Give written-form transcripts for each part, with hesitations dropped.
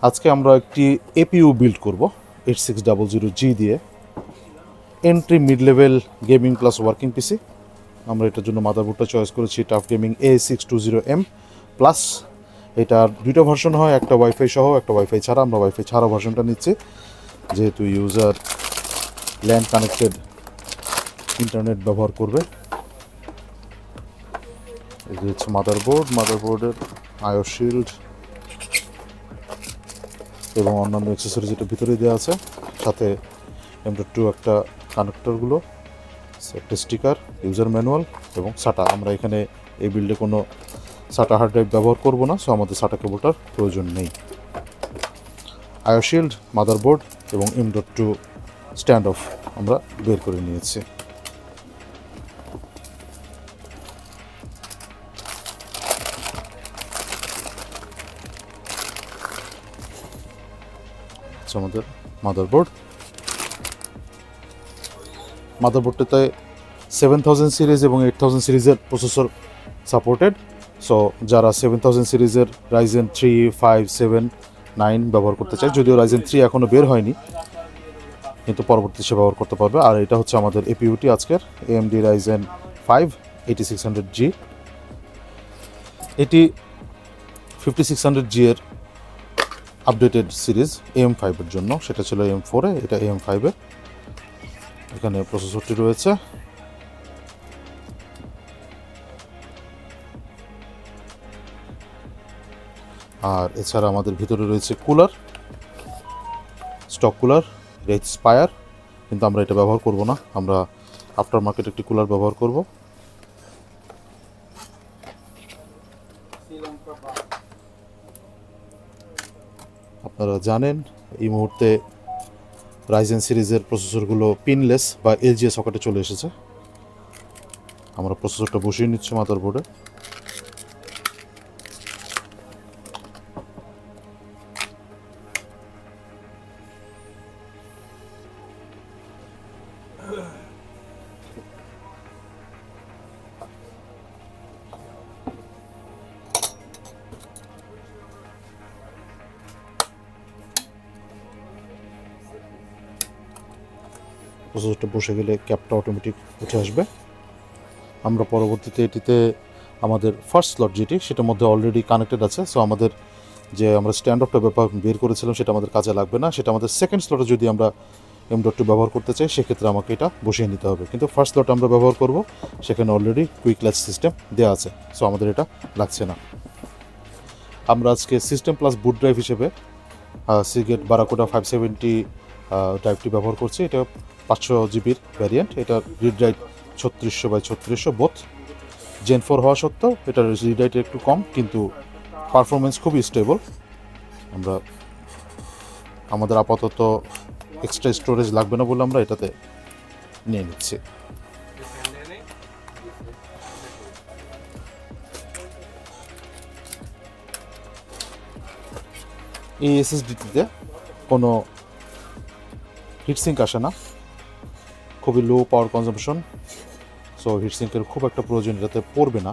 আজকে আমরা একটি এপিইউ বিল্ড করব 8600G দিয়ে, entry mid level gaming plus working PC. আমরা এটার জন্য মাদারবোর্ডটা চয়েস করেছি টাফ গেমিং A620M প্লাস। এটার দুইটা ভার্সন হয়, একটা ওয়াইফাই সহ একটা ওয়াইফাই ছাড়া। আমরা ওয়াইফাই ছাড়া ভার্সনটা নিচ্ছি যেহেতু ইউজার ল্যান্ড কানেক্টেড ইন্টারনেট ব্যবহার করবে। এই যে হচ্ছে মাদারবোর্ডের আইও শিল্ড এবং অন্যান্য অ্যাক্সেসরিজ এটা ভিতরে দেওয়া আছে, সাথে M.2 একটা কানেক্টরগুলো, একটা স্টিকার, ইউজার ম্যানুয়াল এবং সাটা। আমরা এখানে এই বিল্ডে কোনো সাটা হার্ড ড্রাইভ ব্যবহার করব না, সো আমাদের সাটা কেবলটার প্রয়োজন নেই। আইও শিল্ড, মাদারবোর্ড এবং M.2 স্ট্যান্ড অফ আমরা বের করে নিয়েছি। আমাদের মাদারবোর্ডটাতে 7000 সিরিজ এবং 8000 সিরিজের প্রসেসর সাপোর্টেড। সো যারা 7000 সিরিজের Ryzen 3, 5, 7, 9 ব্যবহার করতে চায়, যদিও Ryzen 3 এখনও বের হয়নি, কিন্তু পরবর্তী সে ব্যবহার করতে পারবে। আর এটা হচ্ছে আমাদের এপিইউটি আজকের, AMD Ryzen 5 8600G। এটি 5600G এর আপডেটেড সিরিজ AM5 এর জন্য, সেটা ছিল AM4 এ, এটা AM5 এ। এখানে প্রসেসরটি রয়েছে। আর এছাড়া আমাদের ভিতরে রয়েছে cooler, stock cooler, Wraith Spire, কিন্তু আমরা এটা ব্যবহার করব না, আমরা আফটার মার্কেট একটি কুলার ব্যবহার করব। আপনারা জানেন এই মুহূর্তে Ryzen সিরিজের প্রসেসরগুলো পিনলেস বা LGA সকেটে চলে এসেছে। আমরা প্রসেসরটা বসিয়ে নিচ্ছি মাদারবোর্ডে। প্রসেসরটা বসে গেলে ক্যাপটা অটোমেটিক উঠে আসবে। আমরা পরবর্তীতে এটিতে আমাদের ফার্স্ট স্লট যেটি, সেটার মধ্যে অলরেডি কানেক্টেড আছে, সো আমাদের যে আমরা স্ট্যান্ড অফটা বের করেছিলাম সেটা আমাদের কাজে লাগবে না। সেটা আমাদের সেকেন্ড স্লটে যদি আমরা M.2 ব্যবহার করতে চাই, সেক্ষেত্রে আমাকে এটা বসিয়ে নিতে হবে। কিন্তু ফার্স্ট স্লট আমরা ব্যবহার করব, সেখানে অলরেডি কুইক ল্যাচ সিস্টেম দেওয়া আছে, সো আমাদের এটা লাগছে না। আমরা আজকে সিস্টেম প্লাস বুট ড্রাইভ হিসেবে সিগেট বারাকুডা 570 ড্রাইভটি ব্যবহার করছি। এটা 500 জিবির ভ্যারিয়েন্ট। এটার read write 3600x3600 both. Gen 4 হওয়া সত্ত্বেও এটার রিড রাইট একটু কম, কিন্তু পারফরমেন্স খুবই স্টেবল। আমরা আমাদের আপাতত এক্সট্রা স্টোরেজ লাগবে না বলে আমরা এটাতে নিয়ে নিচ্ছি। এই SSDটিতে কোনো হিটসিঙ্ক আসে না, খুবই লো পাওয়ার কনজাম্পশন, সো হিটসিঙ্কের খুব একটা প্রয়োজন এটাতে পড়বে না।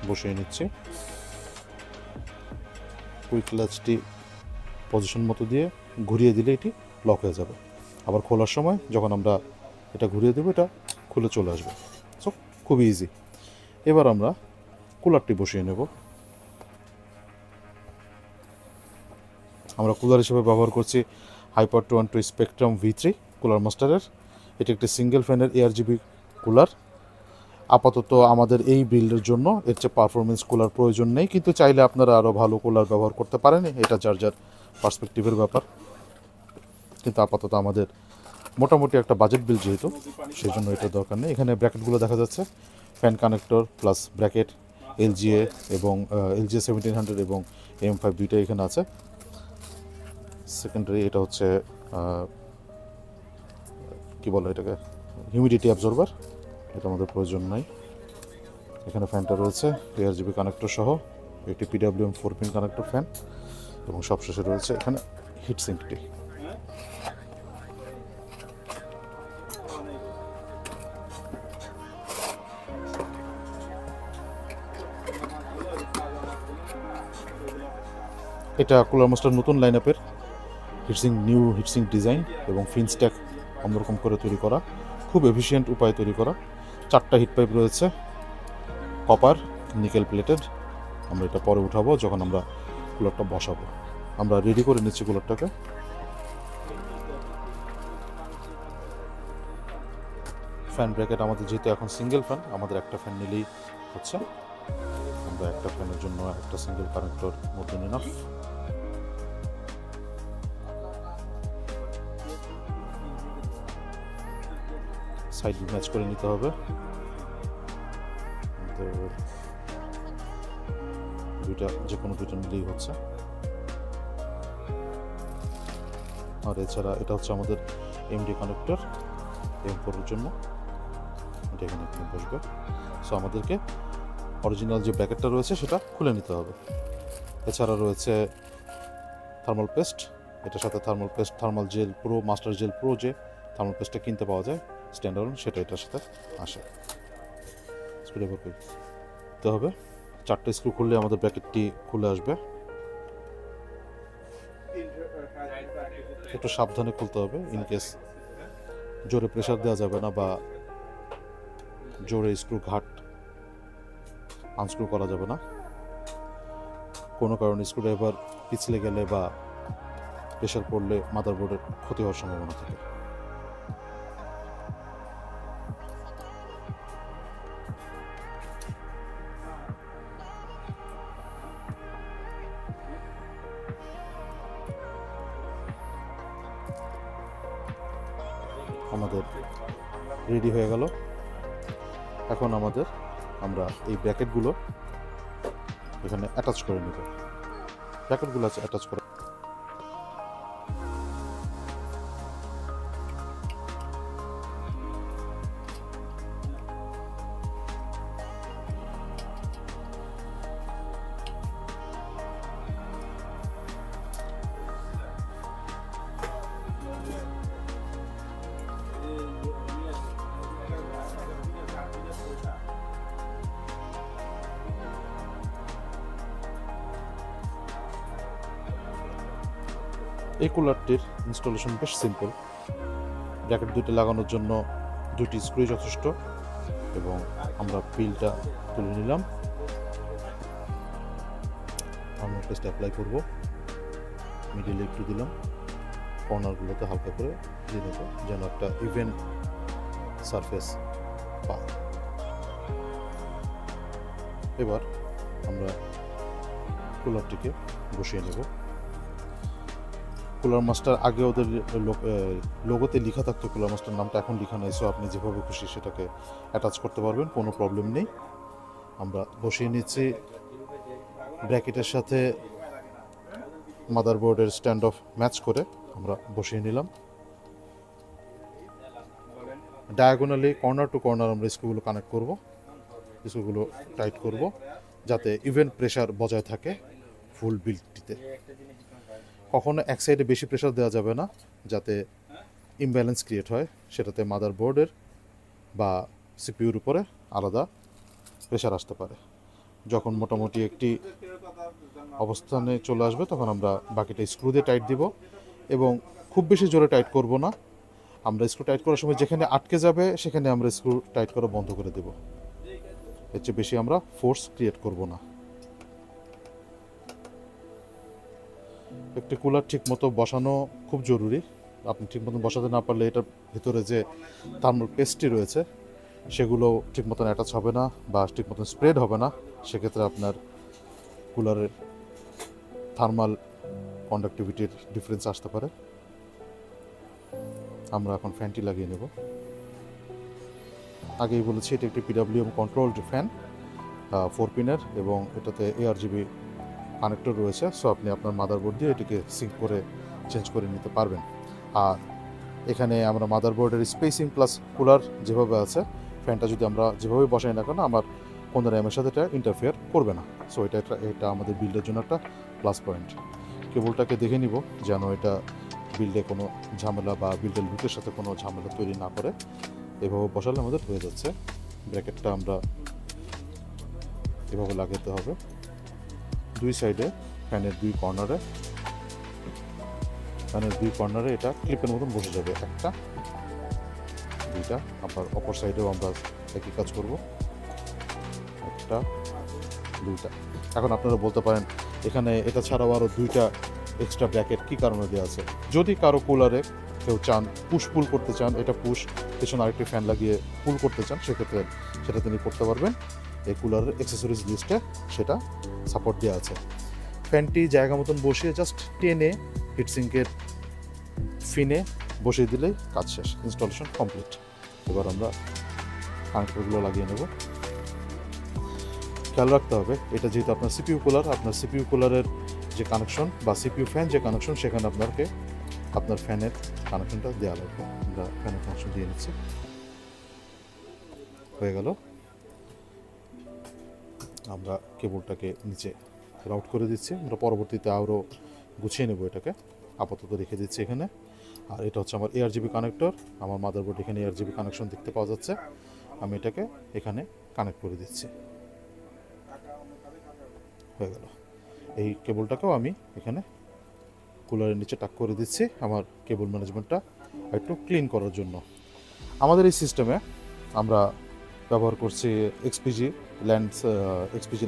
বসিয়ে নিচ্ছি। কুইক ল্যাচটি পজিশন মতো দিয়ে ঘুরিয়ে দিলে এটি লক হয়ে যাবে। আবার খোলার সময় যখন আমরা এটা ঘুরিয়ে দেবো, এটা খুলে চলে আসবে। সো খুবই ইজি। এবার আমরা কুলারটি বসিয়ে নেব। আমরা কুলার হিসেবে ব্যবহার করছি হাইপার 212 স্পেকট্রাম V3 কুলার মাস্টারের। এটি একটি সিঙ্গেল ফ্যানের ARGB কুলার। আপাতত আমাদের এই বিল্ডের জন্য এর চেয়ে পারফরমেন্স কুলার প্রয়োজন নেই, কিন্তু চাইলে আপনারা আরও ভালো কুলার ব্যবহার করতে পারেন, এটা যার যার পার্সপেক্টিভের ব্যাপার। কিন্তু আপাতত আমাদের মোটামুটি একটা বাজেট বিল যেহেতু, সেই জন্য এটা দরকার নেই। এখানে ব্র্যাকেটগুলো দেখা যাচ্ছে, fan connector plus bracket, LGA এবং LGA 1700 এবং AM5 দুইটাই এখানে আছে। সেকেন্ডারি এটা হচ্ছে কি বলে এটাকে, হিউমিডিটি অ্যাবজর্বার, এটা আমাদের প্রয়োজন নাই। এখানে ফ্যানটা রয়েছে ARGB কানেক্টর সহ, একটি PWM 4 পিন কানেক্টর ফ্যান, এবং সবশেষে রয়েছে এখানে হিটসিঙ্কটি। এটা কুলার মাস্টার নতুন লাইন আপের নিউ হিটসিং ডিজাইন এবং ফিন স্ট্যাক অন্যরকম করে তৈরি করা, খুব এফিশিয়েন্ট উপায়ে তৈরি করা। 4টা হিট পাইপ রয়েছে, কপার নিকেল প্লেটেড। আমরা এটা পরে উঠাবো যখন আমরা কুলারটা বসাবো। আমরা রেডি করে নিচ্ছি কুলারটাকে। ফ্যান ব্র্যাকেট আমাদের যেহেতু এখন সিঙ্গেল ফ্যান, আমাদের একটা ফ্যান নিলেই হচ্ছে। আমরা একটা ফ্যানের জন্য একটা সিঙ্গেল কানেক্টর মধ্যে নিলাম। সাইড ম্যাচ করে নিতে হবে। যে কোনো দুইটা নিলেই হচ্ছে। আর এছাড়া এটা হচ্ছে আমাদের এমডি কানেক্টর M4 এর জন্য, এটা এখানে বসবে। সো আমাদেরকে অরিজিনাল যে ব্র্যাকেটটা রয়েছে সেটা খুলে নিতে হবে। এছাড়া রয়েছে থার্মাল পেস্ট, এটার সাথে thermal paste, thermal gel pro, master gel pro যে থার্মাল পেস্টটা কিনতে পাওয়া যায় স্ট্যান্ডার্ড, সেটা এটার সাথে আসে। স্ক্রুড্রাইভার করতে হবে। 4টে স্ক্রু খুললে আমাদের ব্র্যাকেটটি খুলে আসবে। একটু সাবধানে খুলতে হবে, ইনকেস জোরে প্রেসার দেওয়া যাবে না বা জোরে স্ক্রু ঘাট আনস্ক্রু করা যাবে না। কোনো কারণে স্ক্রুড্রাইভার পিছলে গেলে বা প্রেসার পড়লে মাদারবোর্ডের ক্ষতি হওয়ার সম্ভাবনা থাকে। আমাদের রেডি হয়ে গেল। এখন আমরা এই ব্র্যাকেটগুলো এখানে অ্যাটাচ করে নেব। ব্র্যাকেটগুলো আছে অ্যাটাচ করে এই কুলারটির ইনস্টলেশন বেশ সিম্পল। ব্র্যাকেট দুটো লাগানোর জন্য 2টি স্ক্রু যথেষ্ট এবং আমরা পিলটা তুলে নিলাম। আমরা পেস্ট অ্যাপ্লাই করব, মিডিলে একটু দিলাম, কর্নারগুলোতে হালকা করে দিয়ে দেবো যেন একটা ইভেন সারফেস পায়। এবার আমরা কুলারটিকে বসিয়ে নেব। কুলার মাস্টার আগে ওদের লোগোতে লেখা থাকতো কুলার মাস্টার নামটা, এখন লেখা নেই। সো আপনি যেভাবে খুশি সেটাকে অ্যাটাচ করতে পারবেন, কোনো প্রবলেম নেই। আমরা বসিয়ে নিচ্ছি। ব্র্যাকেটের সাথে মাদারবোর্ডের স্ট্যান্ড অফ ম্যাচ করে আমরা বসিয়ে নিলাম। ডায়াগোনালি কর্নার টু কর্নার আমরা স্ক্রুগুলো কানেক্ট করব, স্ক্রুগুলো টাইট করব যাতে ইভেন প্রেশার বজায় থাকে ফুল বিল্ডটিতে। কখনো এক সাইডে বেশি প্রেশার দেওয়া যাবে না, যাতে ইমব্যালেন্স ক্রিয়েট হয়, সেটাতে মাদারবোর্ডের বা সিপিইউর উপরে আলাদা প্রেশার আসতে পারে। যখন মোটামুটি একটি অবস্থানে চলে আসবে তখন আমরা বাকিটা স্ক্রু দিয়ে টাইট দিব এবং খুব বেশি জোরে টাইট করব না। আমরা স্ক্রু টাইট করার সময় যেখানে আটকে যাবে সেখানে আমরা স্ক্রু টাইট করা বন্ধ করে দেব। এর চেয়ে বেশি আমরা ফোর্স ক্রিয়েট করব না। একটি কুলার ঠিক মতো বসানো খুব জরুরি। আপনি ঠিক মতো বসাতে না পারলে এটার ভিতরে যে থার্মাল পেস্টটি রয়েছে সেগুলো ঠিক মতন অ্যাটাচ হবে না বা ঠিক মতন স্প্রেড হবে না। সেক্ষেত্রে আপনার কুলারের থার্মাল কন্ডাক্টিভিটির ডিফারেন্স আসতে পারে। আমরা এখন ফ্যানটি লাগিয়ে নেব। আগেই বলেছি এটি একটি PWM কন্ট্রোলড ফ্যান, 4 পিনের, এবং এটাতে ARGB কানেক্টর রয়েছে। সো আপনি আপনার মাদারবোর্ড দিয়ে এটিকে সিঙ্ক করে চেঞ্জ করে নিতে পারবেন। আর এখানে আমরা মাদারবোর্ডের স্পেসিং প্লাস কুলার যেভাবে আছে, ফ্যানটা যদি আমরা যেভাবে বসাই না কেন আমার কোনো র্যামের সাথে এটা ইন্টারফেয়ার করবে না। সো এটা আমাদের বিল্ডের জন্য একটা প্লাস পয়েন্ট। কেবলটাকে দেখে নিব যেন এটা বিল্ডে কোনো ঝামেলা বা বিল্ডের লুকের সাথে কোনো ঝামেলা তৈরি না করে। এভাবে বসালে আমাদের হয়ে যাচ্ছে। ব্র্যাকেটটা আমরা এভাবে লাগাতে হবে, দুই সাইডে ফ্যানের দুই কর্নারে এটা ক্লিপের মতন বসে যাবে, একটা দুইটা। আবার অপর সাইডেও আমরা একই কাজ করব, একটা দুইটা। এখন আপনারা বলতে পারেন এখানে এটা ছাড়াও আরও দুইটা এক্সট্রা ব্র্যাকেট কী কারণে দেওয়া আছে। যদি কারো কুলারে কেউ চান পুল করতে চান, এটা পেছনে আরেকটি ফ্যান লাগিয়ে পুল করতে চান, সেক্ষেত্রে সেটা তিনি করতে পারবেন। এই কুলারের অ্যাক্সেসরিজ লিস্টে সেটা সাপোর্ট দেওয়া আছে। ফ্যানটি জায়গা মতন বসিয়ে জাস্ট টেনে হিটসিঙ্কের ফিনে বসিয়ে দিলেই কাজ শেষ, ইনস্টলেশন কমপ্লিট। এবার আমরা কানেক্টরগুলো লাগিয়ে নেব। খেয়াল রাখতে হবে এটা যেহেতু আপনার সিপিইউ কুলার, আপনার সিপিইউ কুলারের যে কানেকশন বা সিপিইউ ফ্যান যে কানেকশন, সেখানে আপনার ফ্যানের কানেকশনটা দেওয়া লাগবে। আমরা ফ্যানের কানেকশন দিয়ে নিচ্ছি, হয়ে গেল। আমরা কেবলটাকে নিচে রাউট করে দিচ্ছি, আমরা পরবর্তীতে আরও গুছিয়ে নেব। এটাকে আপাতত রেখে দিচ্ছি এখানে। আর এটা হচ্ছে আমার ARGB কানেক্টর। আমার মাদারবোর্ড এখানে ARGB কানেকশন দেখতে পাওয়া যাচ্ছে। আমি এটাকে এখানে কানেক্ট করে দিচ্ছি, হয়ে গেল। এই কেবলটাকেও আমি এখানে কুলারের নিচে টাক করে দিচ্ছি আমার কেবল ম্যানেজমেন্টটা একটু ক্লিন করার জন্য। আমাদের এই সিস্টেমে আমরা ব্যবহার করছি এক্সপিজি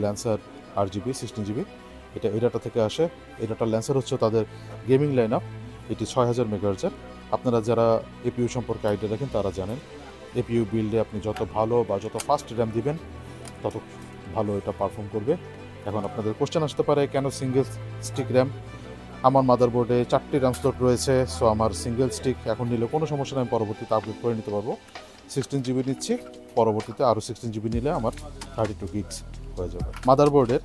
ল্যান্সার RGB 16GB। এটা এডাটা থেকে আসে। এডাটা ল্যান্সার হচ্ছে তাদের গেমিং লাইন আপ। এটি 6000 মেগাহার্জের। আপনারা যারা এপিইউ সম্পর্কে আইডিয়া রাখেন তারা জানেন এপিইউ বিল্ডে আপনি যত ভালো বা যত ফাস্ট র্যাম দিবেন তত ভালো এটা পারফর্ম করবে। এখন আপনাদের কোশ্চেন আসতে পারে কেন সিঙ্গেল স্টিক র্যাম? আমার মাদারবোর্ডে 4টি র্যাম স্লট রয়েছে, সো আমার সিঙ্গেল স্টিক এখন নিলে কোনো সমস্যা নেই, আমি পরবর্তীতে আপগ্রেড করে নিতে পারবো। 16GB নিচ্ছি, পরবর্তীতে আরও 16GB নিলে আমার 32 গিগস হয়ে যাবে। মাদারবোর্ডের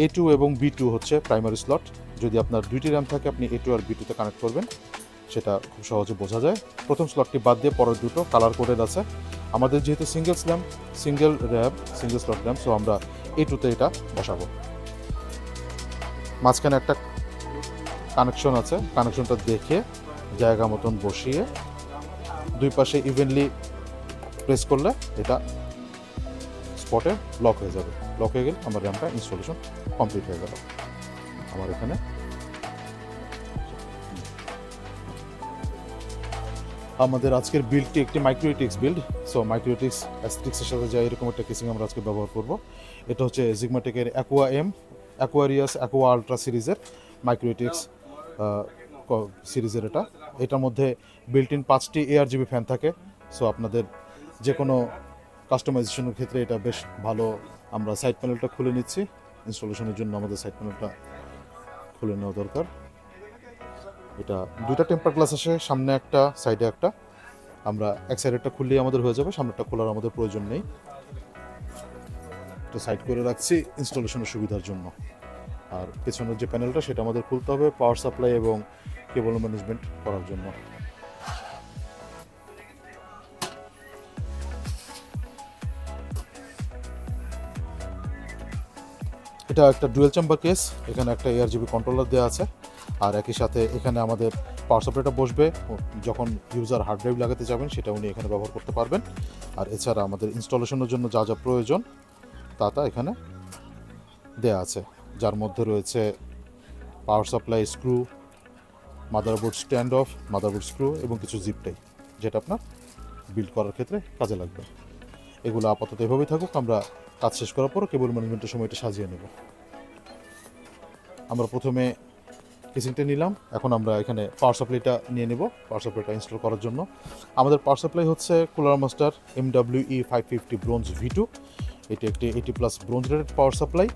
A2 এবং B2 হচ্ছে প্রাইমারি স্লট। যদি আপনার 2টি র্যাম থাকে আপনি A2 আর B2তে কানেক্ট করবেন, সেটা খুব সহজে বোঝা যায়। প্রথম স্লটটি বাদ দিয়ে পরের দুটো কালার কোডেড আছে। আমাদের যেহেতু সিঙ্গেল স্লট র্যাম, সো আমরা A2তে এটা বসাবো। মাঝখানে একটা কানেকশন আছে, কানেকশনটা দেখে জায়গা মতন বসিয়ে দুই পাশে ইভেনলি প্রেস করলে এটা স্পটে লক হয়ে যাবে। লক হয়ে গেলে আমার র্যামটা ইনস্টলেশন কমপ্লিট হয়ে গেল। আমার এখানে আমাদের আজকের বিল্ডটি একটি মাইক্রোইটিক্স বিল্ড। সো মাইক্রোইটিক্স অ্যাস্থেটিক্সের সাথে যা এরকম একটা কেসিং আমরা আজকে ব্যবহার করব। এটা হচ্ছে জিগমাটেকের অ্যাকোয়ারিয়াস অ্যাকোয়া আলট্রা সিরিজের মাইক্রোইটিক্স সিরিজের এটার মধ্যে বিল্ট ইন 5টি ARGB ফ্যান থাকে। সো আপনাদের যে কোনো কাস্টমাইজেশনের ক্ষেত্রে এটা বেশ ভালো। আমরা সাইড প্যানেলটা খুলে নিচ্ছি, ইনস্টলেশনের জন্য আমাদের সাইড প্যানেলটা খুলে নেওয়া দরকার। এটা দুইটা টেম্পার গ্লাস আসে, সামনে একটা সাইডে একটা। আমরা এক সাইডেরটা খুললেই আমাদের হয়ে যাবে, সামনেরটা খোলার আমাদের প্রয়োজন নেই। এটা সাইড করে রাখছি ইনস্টলেশনের সুবিধার জন্য। আর পেছনের যে প্যানেলটা সেটা আমাদের খুলতে হবে পাওয়ার সাপ্লাই এবং কেবল ম্যানেজমেন্ট করার জন্য। এটা একটা ডুয়েল চেম্বার কেস, এখানে একটা ARGB কন্ট্রোলার দেওয়া আছে। আর একই সাথে এখানে আমাদের পাওয়ার সাপ্লাইটা বসবে, যখন ইউজার হার্ড ড্রাইভ লাগাতে যাবেন সেটা উনি এখানে ব্যবহার করতে পারবেন। আর এছাড়া আমাদের ইনস্টলেশনের জন্য যা যা প্রয়োজন তা এখানে দেয়া আছে, যার মধ্যে রয়েছে power supply screw, motherboard stand of, motherboard screw এবং কিছু জিপ টাই, যেটা আপনার বিল্ড করার ক্ষেত্রে কাজে লাগবে। এগুলো আপাতত এভাবেই থাকুক, আমরা কাজ শেষ করার পর কেবল ম্যানেজমেন্টের সময় এটা সাজিয়ে নেব। আমরা প্রথমে কেসিংটা নিলাম, এখন আমরা এখানে পাওয়ার সাপ্লাইটা নিয়ে নেব। পাওয়ার সাপ্লাইটা ইনস্টল করার জন্য আমাদের পাওয়ার সাপ্লাই হচ্ছে cooler master MWE 550 bronze V2। এটি একটি 80+ ব্রোঞ্জ রেটেড পাওয়ার সাপ্লাই।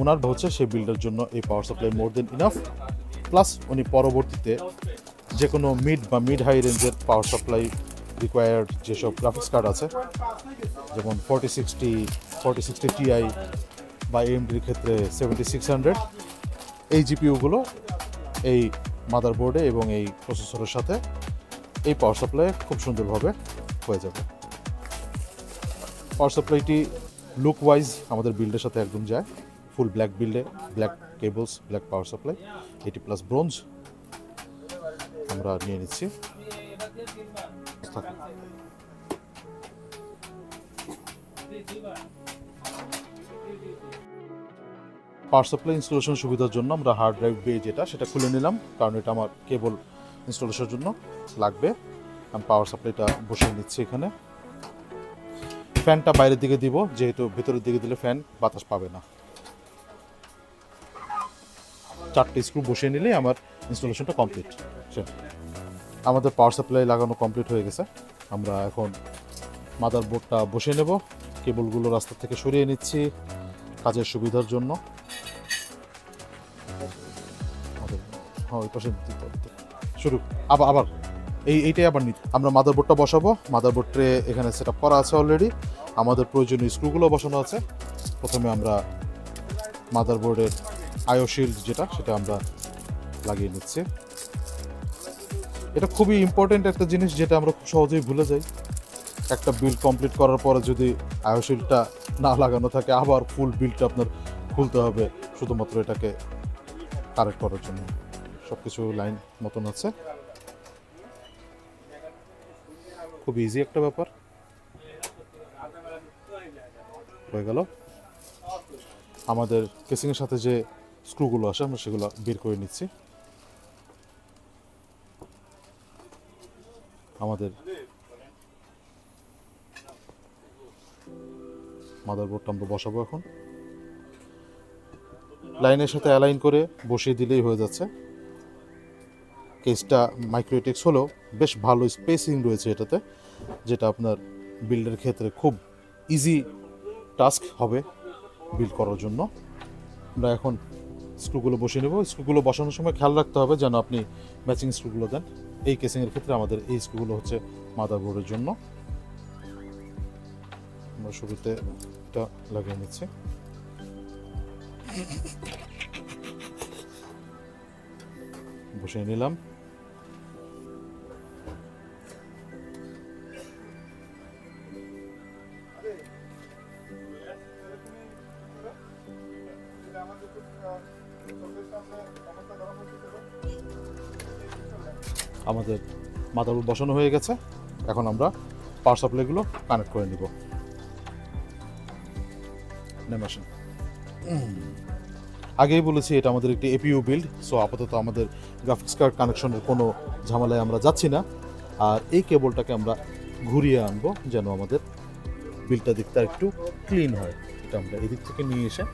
ওনার হচ্ছে সেই বিল্ডের জন্য এই পাওয়ার সাপ্লাই মোর দেন ইনাফ। প্লাস উনি পরবর্তীতে যে কোনো মিড হাই রেঞ্জের পাওয়ার সাপ্লাই রিকোয়ার্ড যেসব গ্রাফিক্স কার্ড আছে, যেমন 4060 Ti বা AMDর ক্ষেত্রে 7600, এই জিপিইউগুলো এই মাদারবোর্ডে এবং এই প্রসেসরের সাথে এই পাওয়ার সাপ্লাই খুব সুন্দরভাবে হয়ে যাবে। পাওয়ার সাপ্লাইটি লুক ওয়াইজ আমাদের বিল্ডের সাথে একদম যায়। ফুল ব্ল্যাক বিল্ডে, black cables, black power supply, 80+ bronze আমরা নিয়ে নিচ্ছি। পাওয়ার সাপ্লাই ইনস্টলেশন সুবিধার জন্য আমরা হার্ড ড্রাইভ বে যেটা সেটা খুলে নিলাম, কারণ এটা আমার কেবল ইনস্টলেশনের জন্য লাগবে। আমি পাওয়ার সাপ্লাইটা বসিয়ে নিচ্ছি এখানে। ফ্যানটা বাইরের দিকে দিব, যেহেতু ভেতরের দিকে দিলে ফ্যান বাতাস পাবে না। 4টে স্ক্রু বসিয়ে নিলেই আমার ইনস্টলেশনটা কমপ্লিট। আমাদের পাওয়ার সাপ্লাই লাগানো কমপ্লিট হয়ে গেছে। আমরা এখন মাদারবোর্ডটা বসিয়ে নেব। কেবলগুলো রাস্তা থেকে সরিয়ে নিচ্ছি কাজের সুবিধার জন্য। হ্যাঁ, ওই পাশে শুরু আবার এইটাই আবার নিচ্ছি। আমরা মাদারবোর্ডটা বসাবো। মাদারবোর্ড ট্রে এখানে সেট করা আছে অলরেডি। আমাদের প্রয়োজনীয় স্ক্রুগুলো বসানো আছে। প্রথমে আমরা মাদারবোর্ডের আইও শিল্ড যেটা সেটা আমরা লাগিয়ে নিচ্ছি। এটা খুবই ইম্পর্টেন্ট একটা জিনিস, যেটা আমরা খুব সহজেই ভুলে যাই। একটা বিল্ড কমপ্লিট করার পরে যদি আইও শিল্ডটা না লাগানো থাকে, আবার ফুল বিল্ডটা আপনার খুলতে হবে শুধুমাত্র এটাকে কারেক্ট করার জন্য। সব কিছু লাইন মতন আছে, খুব ইজি একটা ব্যাপার হয়ে গেল। আমাদের কেসিংয়ের সাথে যে স্ক্রুগুলো আসে আমরা সেগুলো বের করে নিচ্ছি। আমাদের মাদারবোর্ডটা আমরা বসাবো এখন। লাইনের সাথে অ্যালাইন করে বসিয়ে দিলেই হয়ে যাচ্ছে। কেসটা মাইক্রোটেক্স হলেও বেশ ভালো স্পেসিং রয়েছে এটাতে, যেটা আপনার বিল্ডের ক্ষেত্রে খুব ইজি টাস্ক হবে বিল্ড করার জন্য। আমরা এখন স্ক্রুগুলো বসিয়ে নেব। স্ক্রুগুলো বসানোর সময় খেয়াল রাখতে হবে যেন আপনি ম্যাচিং স্ক্রুগুলো দেন। এই কেসিংয়ের ক্ষেত্রে আমাদের এই স্ক্রুগুলো হচ্ছে মাদারবোর্ডের জন্য। আমরা শুরুতে এটা লাগিয়ে নিচ্ছি। বসিয়ে নিলাম। আমাদের মাদারবোর্ড বসানো হয়ে গেছে। এখন আমরা পাওয়ার সাপ্লাইগুলো কানেক্ট করে নিব। আগেই বলেছি এটা আমাদের একটি এপিইউ বিল্ড, সো আপাতত আমাদের গ্রাফিক্স কার্ড কানেকশনের কোনো ঝামেলায় আমরা যাচ্ছি না। আর এই কেবলটাকে আমরা ঘুরিয়ে আনবো যেন আমাদের বিল্ডটা দেখতে আর একটু ক্লিন হয়। এটা আমরা এদিক থেকে নিয়ে এসে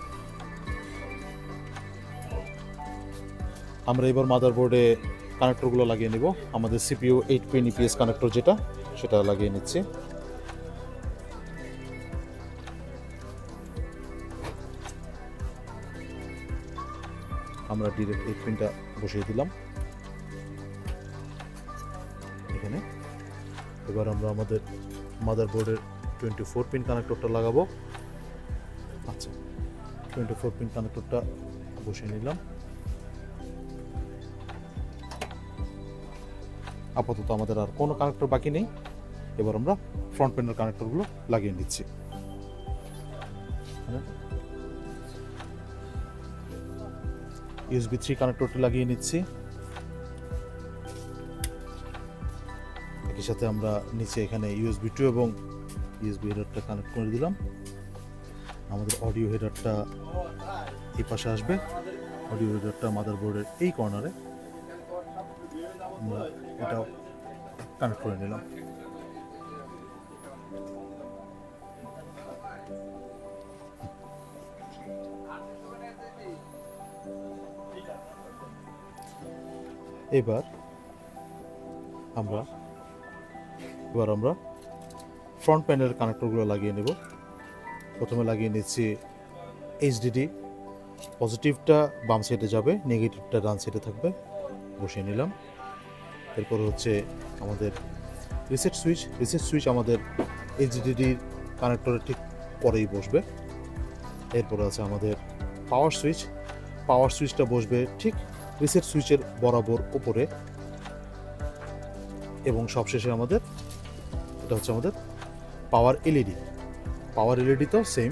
আমরা এবার মাদারবোর্ডে কানেক্টরগুলো লাগিয়ে নিব। আমাদের সিপিইউ 8 পিন ইপিএস কানেক্টর যেটা সেটা লাগিয়ে নিচ্ছি। আমরা ডিরেক্ট 8 পিনটা বসিয়ে দিলাম এখানে। এবার আমরা আমাদের মাদারবোর্ডের 24 পিন কানেক্টরটা লাগাবো। আচ্ছা, 24 পিন কানেক্টরটা বসিয়ে নিলাম। আপাতত আমাদের আর কোনো কানেক্টর বাকি নেই। এবার আমরা ফ্রন্ট প্যানেল কানেক্টরগুলো লাগিয়ে নিচ্ছি। USB 3 কানেক্টরটি লাগিয়ে নিচ্ছি। একই সাথে আমরা নিচে এখানে USB 2 এবং USB হেডারটা কানেক্ট করে দিলাম। আমাদের অডিও হেডারটা এই পাশে আসবে। অডিও হেডারটা মাদারবোর্ডের এই কর্নারে আমরা এটাও কানেক্ট করে নিলাম। এবার আমরা ফ্রন্ট প্যানেলের কানেক্টরগুলো লাগিয়ে নেব। প্রথমে লাগিয়ে নিচ্ছি এইচডিডি। পজিটিভটা বাম সাইডে যাবে, নেগেটিভটা ডান সাইডে থাকবে। বসিয়ে নিলাম। এরপর হচ্ছে আমাদের রিসেট সুইচ আমাদের এইচডিডির কানেক্টরের ঠিক পরেই বসবে। এরপর আছে আমাদের পাওয়ার সুইচটা বসবে ঠিক রিসেট সুইচের বরাবর উপরে। এবং সবশেষে আমাদের এটা হচ্ছে আমাদের পাওয়ার এলইডি তো সেম,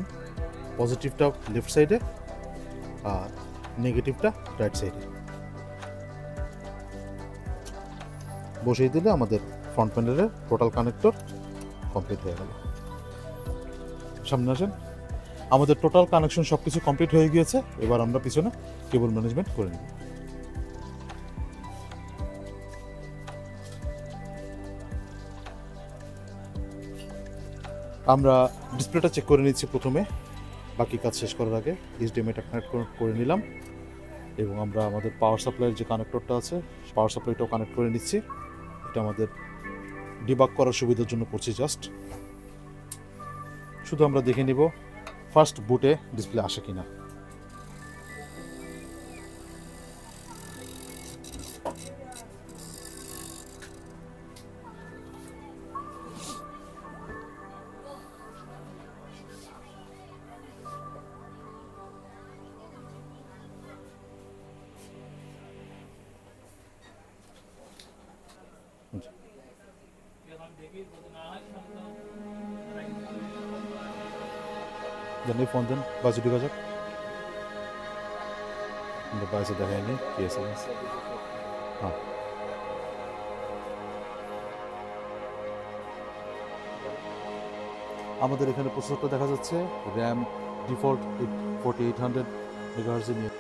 পজিটিভটা লেফট সাইডে আর নেগেটিভটা রাইট সাইডে। বসিয়ে দিলে আমাদের ফ্রন্ট প্যানেলের টোটাল কানেক্টর কমপ্লিট হয়ে গেল। সামনে আসেন। আমাদের টোটাল কানেকশন সব কিছু কমপ্লিট হয়ে গিয়েছে। এবার আমরা পিছনে কেবল ম্যানেজমেন্ট করে নেব। আমরা ডিসপ্লেটা চেক করে নিচ্ছি প্রথমে, বাকি কাজ শেষ করার আগে। এইচডিএমআইটা কানেক্ট করে নিলাম এবং আমরা আমাদের পাওয়ার সাপ্লাইয়ের যে কানেক্টরটা আছে পাওয়ার সাপ্লাইটাও কানেক্ট করে নিচ্ছি। এটা আমাদের ডিবাগ করার সুবিধার জন্য করছি জাস্ট। শুধু আমরা দেখে নিব ফার্স্ট বুটে ডিসপ্লে আসে কিনা। জানি ফোন দেন, বাজে ঢুকা যাক। আমরা বাজে দেখাইনি কি আছে। হ্যাঁ, আমাদের এখানে প্রসেসরটা দেখা যাচ্ছে র্যাম ডিফল্ট 4800 মেগাহার্জ নিয়ে।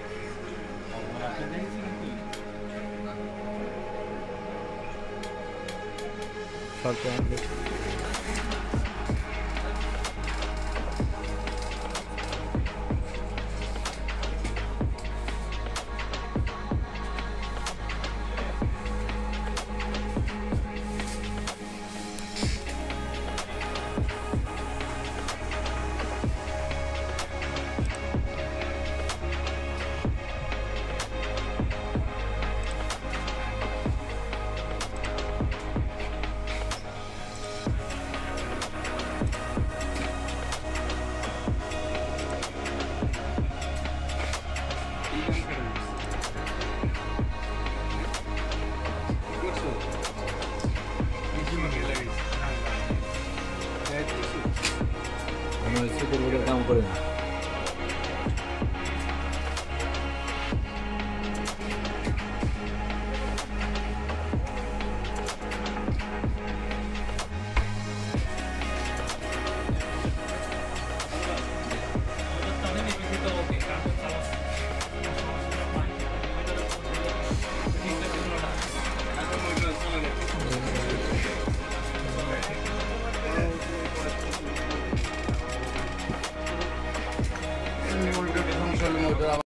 কাম করে না।